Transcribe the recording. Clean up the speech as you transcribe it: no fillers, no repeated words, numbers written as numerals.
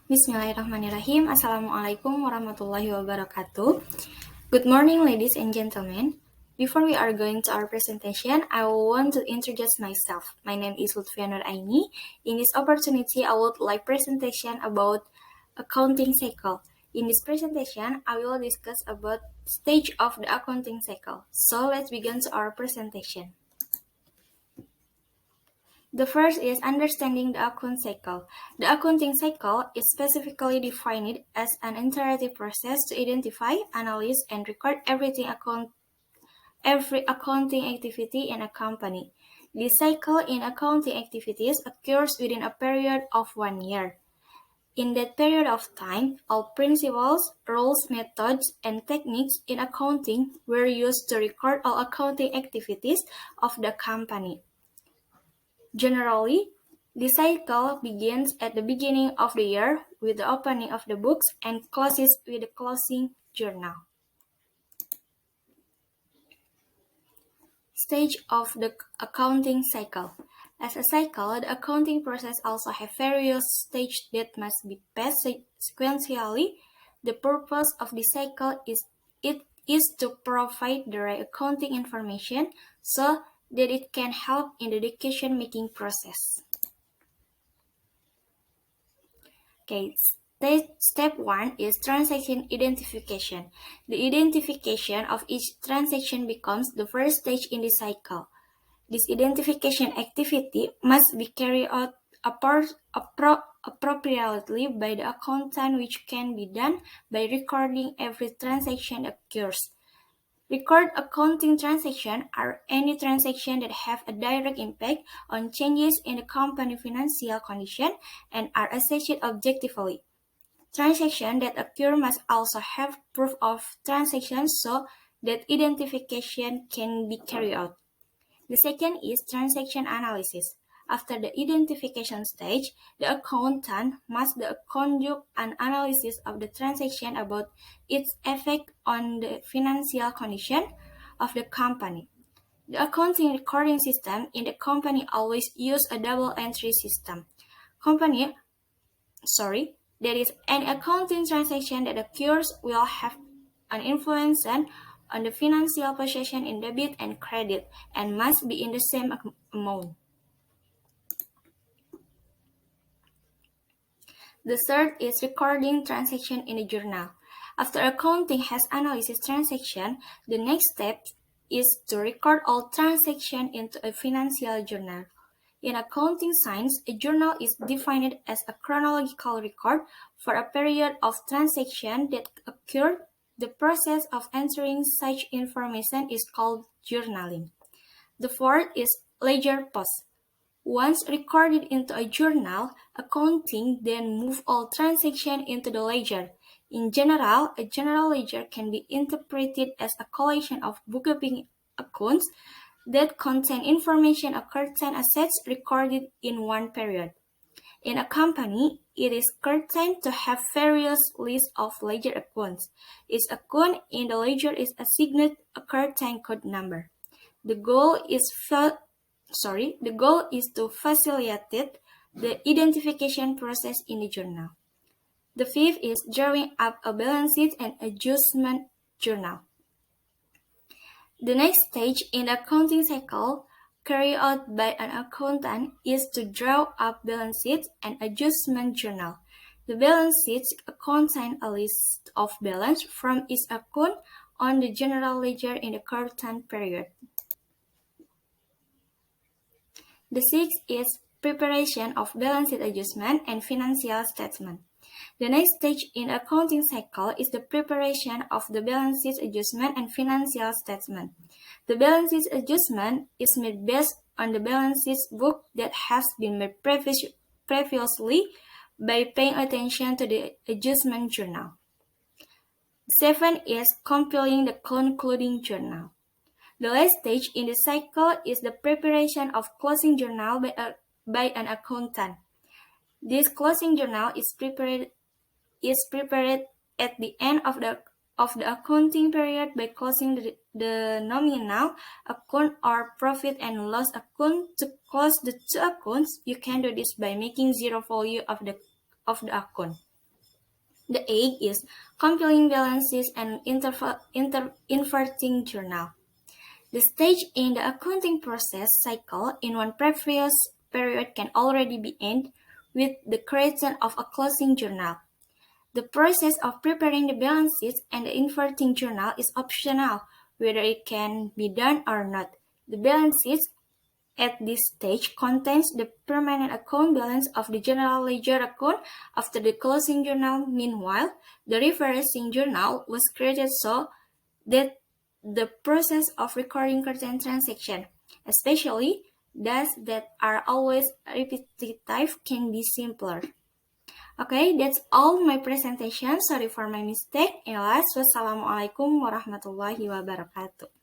Bismillahirrahmanirrahim. Assalamualaikum warahmatullahi wabarakatuh. Good morning, ladies and gentlemen. Before we are going to our presentation, I want to introduce myself. My name is Lutfia Nuraini. In this opportunity, I would like presentation about accounting cycle. In this presentation, I will discuss about stage of the accounting cycle. So let's begin to our presentation. The first is understanding the account cycle. The accounting cycle is specifically defined as an iterative process to identify, analyze, and record every accounting activity in a company. This cycle in accounting activities occurs within a period of 1 year. In that period of time, all principles, rules, methods, and techniques in accounting were used to record all accounting activities of the company. Generally, the cycle begins at the beginning of the year with the opening of the books and closes with the closing journal. Stage of the accounting cycle. As a cycle, the accounting process also has various stages that must be passed sequentially. The purpose of the cycle is to provide the right accounting information so that it can help in the decision-making process. Okay, step 1 is transaction identification. The identification of each transaction becomes the first stage in the cycle. This identification activity must be carried out appropriately by the accountant, which can be done by recording every transaction occurs. Record accounting transactions are any transactions that have a direct impact on changes in the company's financial condition and are assessed objectively. Transactions that occur must also have proof of transactions so that identification can be carried out. The second is transaction analysis. After the identification stage, the accountant must conduct an analysis of the transaction about its effect on the financial condition of the company. The accounting recording system in the company always use a double entry system. That is, any accounting transaction that occurs will have an influence on the financial position in debit and credit and must be in the same amount. The third is recording transaction in a journal. After accounting has analyzed transaction, the next step is to record all transactions into a financial journal. In accounting science, a journal is defined as a chronological record for a period of transaction that occurred. The process of entering such information is called journaling. The fourth is ledger post. Once recorded into a journal, accounting then moves all transactions into the ledger. In general, a general ledger can be interpreted as a collection of bookkeeping accounts that contain information of certain assets recorded in one period. In a company, it is common to have various lists of ledger accounts. Each account in the ledger is assigned a certain code number. The goal is to facilitate the identification process in the journal. The fifth is drawing up a balance sheet and adjustment journal. The next stage in the accounting cycle carried out by an accountant is to draw up balance sheet and adjustment journal. The balance sheet contains a list of balance from each account on the general ledger in the current period. The sixth is preparation of balance sheet adjustment and financial statement. The next stage in accounting cycle is the preparation of the balance sheet adjustment and financial statement. The balance sheet adjustment is made based on the balance sheet book that has been made previously by paying attention to the adjustment journal. The seventh is compiling the concluding journal. The last stage in the cycle is the preparation of closing journal by an accountant. This closing journal is prepared at the end of the accounting period by closing the nominal account or profit and loss account. To close the two accounts, you can do this by making zero value of the account. The A is compiling balances and inverting journal. The stage in the accounting process cycle in one previous period can already be ended with the creation of a closing journal. The process of preparing the balances and the inverting journal is optional, whether it can be done or not. The balances at this stage contains the permanent account balance of the general ledger account after the closing journal. Meanwhile, the reversing journal was created so that the process of recording certain transactions, especially those that are always repetitive, can be simpler. Okay, that's all my presentation. Sorry for my mistake. And last, wassalamualaikum warahmatullahi wabarakatuh.